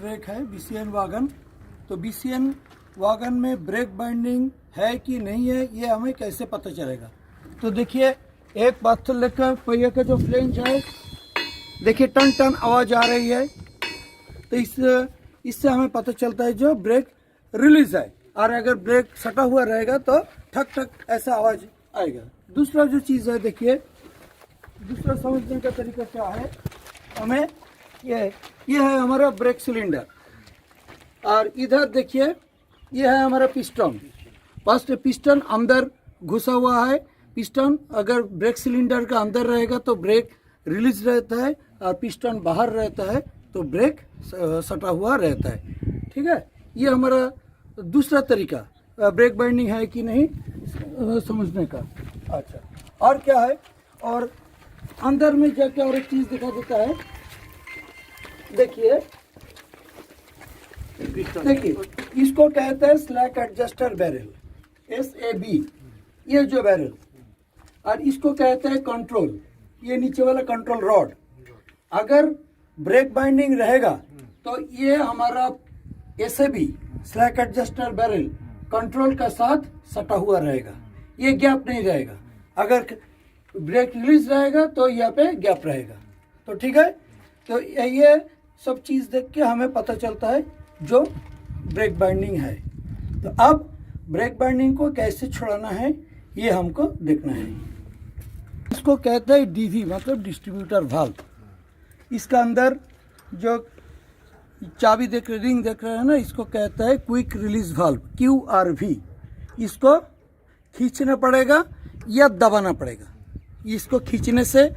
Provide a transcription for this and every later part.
Break है, BCN wagon. तो BCN wagon में ब्रेक बाइंडिंग है कि नहीं है, ये हमें कैसे पता चलेगा? तो देखिए, एक बात तो लेकर पहिए का जो फ्लेंज है, देखिए टन टन आवाज़ आ रही है। तो इससे हमें पता चलता है जो ब्रेक रिलीज है। और अगर ब्रेक सटा हुआ रहेगा तो ठक ठक ऐसा आवाज़ आएगा। दूसरा जो चीज़ है, देखिए दूसरा समझने का तरीका क्या है, हमें ये है हमारा ब्रेक सिलेंडर, और इधर देखिए ये है हमारा पिस्टन। फर्स्ट पिस्टन अंदर घुसा हुआ है। पिस्टन अगर ब्रेक सिलेंडर का अंदर रहेगा तो ब्रेक रिलीज रहता है, और पिस्टन बाहर रहता है तो ब्रेक सटा हुआ रहता है। ठीक है, ये हमारा दूसरा तरीका ब्रेक बाइंडिंग है कि नहीं समझने का। अच्छा, और क्या है, और अंदर में जाके और एक चीज़ दिखा देता है। देखिए इसको कहते हैं स्लैक एडजस्टर बैरल, SAB, ये जो बैरल। और इसको कहते हैं कंट्रोल, ये नीचे वाला कंट्रोल रॉड। अगर ब्रेक बाइंडिंग रहेगा तो ये हमारा SAB, slack adjuster barrel, control का साथ सटा हुआ रहेगा, ये गैप नहीं रहेगा। अगर ब्रेक रिलीज रहेगा तो यहाँ पे गैप रहेगा। तो ठीक है, तो ये सब चीज़ देख के हमें पता चलता है जो ब्रेक बाइंडिंग है। तो अब ब्रेक बाइंडिंग को कैसे छुड़ाना है ये हमको देखना है। इसको कहते हैं DV, मतलब डिस्ट्रीब्यूटर वाल्व। इसका अंदर जो चाबी रिंग देख रहे हैं ना, इसको कहता है क्विक रिलीज वाल्व, QRV। इसको खींचना पड़ेगा या दबाना पड़ेगा। इसको खींचने से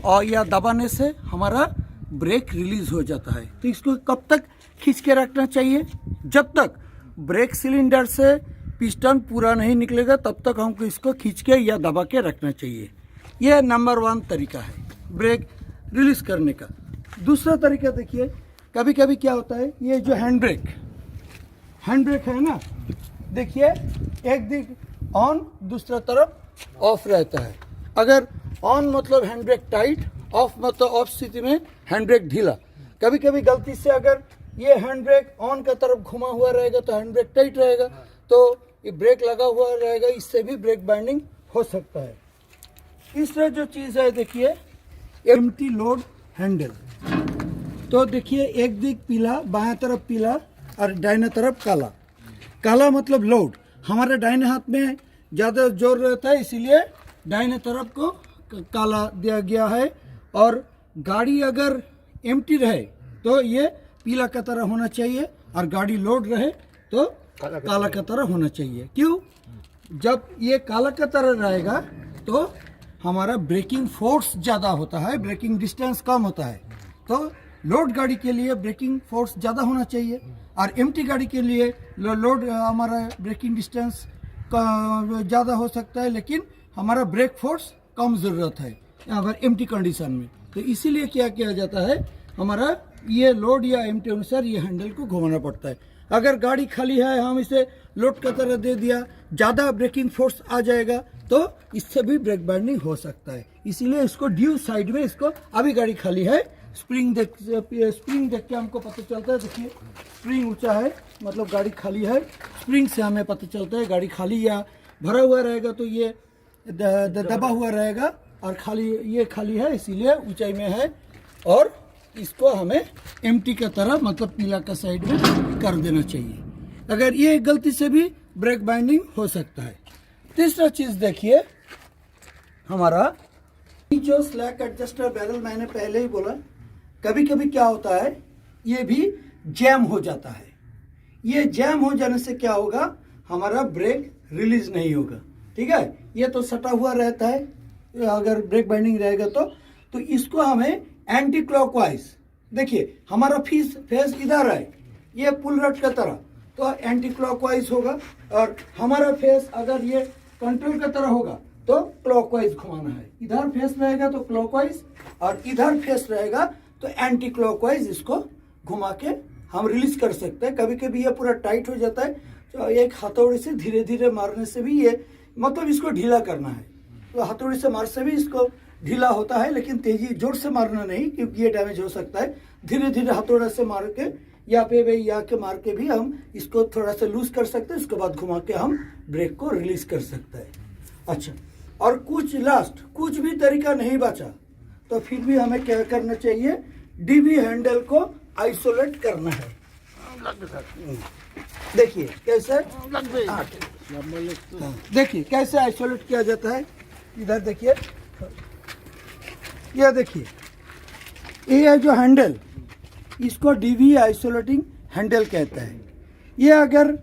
और या दबाने से हमारा ब्रेक रिलीज हो जाता है। तो इसको कब तक खींच के रखना चाहिए? जब तक ब्रेक सिलेंडर से पिस्टन पूरा नहीं निकलेगा तब तक हमको इसको खींच के या दबा के रखना चाहिए। यह नंबर 1 तरीका है ब्रेक रिलीज करने का। दूसरा तरीका देखिए, कभी कभी क्या होता है, ये जो हैंड ब्रेक है ना, देखिए एक दिक ऑन, दूसरा तरफ ऑफ रहता है। अगर ऑन मतलब हैंड ब्रेक टाइट, ऑफ मतलब ऑफ स्थिति में हैंड ब्रेक ढीला। कभी कभी गलती से अगर ये हैंड ब्रेक ऑन का तरफ घुमा हुआ रहेगा तो हैंड ब्रेक टाइट रहेगा, तो ये ब्रेक लगा हुआ रहेगा, इससे भी ब्रेक बाइंडिंग हो सकता है। तीसरा जो चीज़ है, देखिए एम्प्टी लोड हैंडल। तो देखिए एक दिक पीला, बाएं तरफ पीला और दाहिने तरफ काला। काला मतलब लोड, हमारे दाहिने हाथ में ज़्यादा जोर रहता है, इसीलिए दाहिने तरफ को काला दिया गया है। और गाड़ी अगर एम्प्टी रहे तो ये पीला का तरह होना चाहिए, और गाड़ी लोड रहे तो काला का तरह होना चाहिए। क्यों? जब ये काला का तरह रहेगा तो हमारा ब्रेकिंग फोर्स ज़्यादा होता है, ब्रेकिंग डिस्टेंस कम होता है। तो लोड गाड़ी के लिए ब्रेकिंग फोर्स ज़्यादा होना चाहिए, और एम्प्टी गाड़ी के लिए लोड हमारा ब्रेकिंग डिस्टेंस ज़्यादा हो सकता है, लेकिन हमारा ब्रेक फोर्स कम ज़रूरत है यहाँ पर एम्प्टी कंडीशन में। तो इसीलिए क्या किया जाता है, हमारा ये लोड या एम्प्टी अनुसार ये हैंडल को घुमाना पड़ता है। अगर गाड़ी खाली है, हम इसे लोड का तरह दे दिया, ज़्यादा ब्रेकिंग फोर्स आ जाएगा तो इससे भी ब्रेक बाइंडिंग हो सकता है। इसीलिए इसको ड्यू साइड में, इसको अभी गाड़ी खाली है, स्प्रिंग देख के हमको पता चलता है। देखिए स्प्रिंग ऊंचा है मतलब गाड़ी खाली है, स्प्रिंग से हमें पता चलता है गाड़ी खाली या भरा हुआ रहेगा तो ये दबा हुआ रहेगा, और ये खाली है इसीलिए ऊंचाई में है। और इसको हमें एम्प्टी का तरह मतलब पीला का साइड में कर देना चाहिए। अगर ये गलती से भी ब्रेक बाइंडिंग हो सकता है। तीसरा चीज़ देखिए, हमारा जो स्लैक एडजस्टर बैरल, मैंने पहले ही बोला, कभी कभी क्या होता है, ये भी जैम हो जाता है। ये जैम हो जाने से क्या होगा, हमारा ब्रेक रिलीज नहीं होगा। ठीक है, ये तो सटा हुआ रहता है अगर ब्रेक बाइंडिंग रहेगा तो इसको हमें एंटी क्लॉकवाइज, देखिए हमारा फेस इधर है, ये पुल रट का तरह, तो एंटी क्लॉकवाइज होगा। और हमारा फेस अगर ये कंट्रोल का तरह होगा तो क्लॉकवाइज घुमाना है। इधर फेस रहेगा तो क्लॉकवाइज, और इधर फेस रहेगा तो एंटी क्लॉकवाइज इसको घुमा के हम रिलीज कर सकते हैं। कभी कभी ये पूरा टाइट हो जाता है, तो एक हथौड़े से धीरे धीरे मारने से भी ये मतलब इसको ढीला करना है, तो हथौड़े से मार से भी इसको ढीला होता है, लेकिन तेजी जोर से मारना नहीं, क्योंकि ये डैमेज हो सकता है। धीरे धीरे हथौड़े से मार के यहाँ पे भी यहाँ के मार के भी हम इसको थोड़ा सा लूज कर सकते हैं, उसके बाद घुमा के हम ब्रेक को रिलीज कर सकते हैं। अच्छा, और कुछ भी तरीका नहीं बचा तो फिर भी हमें क्या करना चाहिए, डीवी हैंडल को आइसोलेट करना है। देखिए कैसे, देखिए कैसे आइसोलेट किया जाता है। इधर देखिए, यह देखिए, ये है जो हैंडल, इसको डीवी आइसोलेटिंग हैंडल कहता है। ये अगर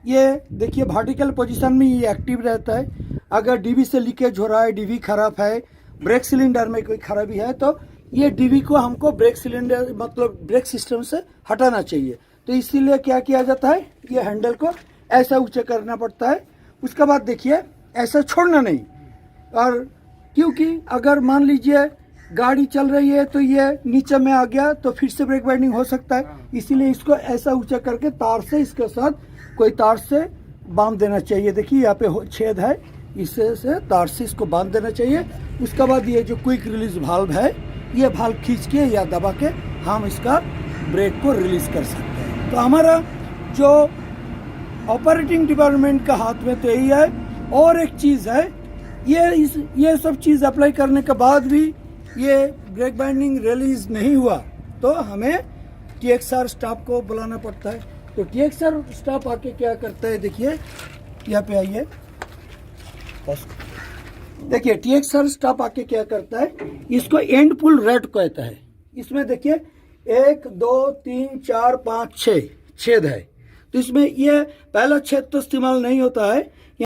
ये देखिए वर्टिकल पोजीशन में ये एक्टिव रहता है। अगर डीवी से लीकेज हो रहा है, डीवी खराब है, ब्रेक सिलेंडर में कोई खराबी है, तो ये डीवी को हमको ब्रेक सिलेंडर मतलब ब्रेक सिस्टम से हटाना चाहिए। तो इसीलिए क्या किया जाता है, ये हैंडल को ऐसा ऊंचा करना पड़ता है। उसके बाद देखिए ऐसा छोड़ना नहीं, और क्योंकि अगर मान लीजिए गाड़ी चल रही है तो ये नीचे में आ गया तो फिर से ब्रेक बाइंडिंग हो सकता है। इसीलिए इसको ऐसा ऊंचा करके तार से, इसके साथ कोई तार से बांध देना चाहिए। देखिए यहाँ पे छेद है, इससे से तार से इसको बांध देना चाहिए। उसके बाद ये जो क्विक रिलीज वाल्व है, ये वाल्व खींच के या दबा के हम इसका ब्रेक को रिलीज कर सकते हैं। तो हमारा जो ऑपरेटिंग डिपार्टमेंट का हाथ में तो यही है। और एक चीज़ है, ये सब चीज़ अप्लाई करने के बाद भी ये ब्रेक बाइंडिंग रिलीज नहीं हुआ तो हमें TXR स्टाफ को बुलाना पड़ता है। तो TXR स्टाफ आके क्या करता है, देखिए यहाँ पे आइए, देखिए TXR स्टाफ आके क्या करता है, इसको एंड पुल रेड कहता है। इसमें देखिए 1 2 3 4 5 6 छेद है। तो इसमें ये पहला छेद तो इस्तेमाल नहीं होता है।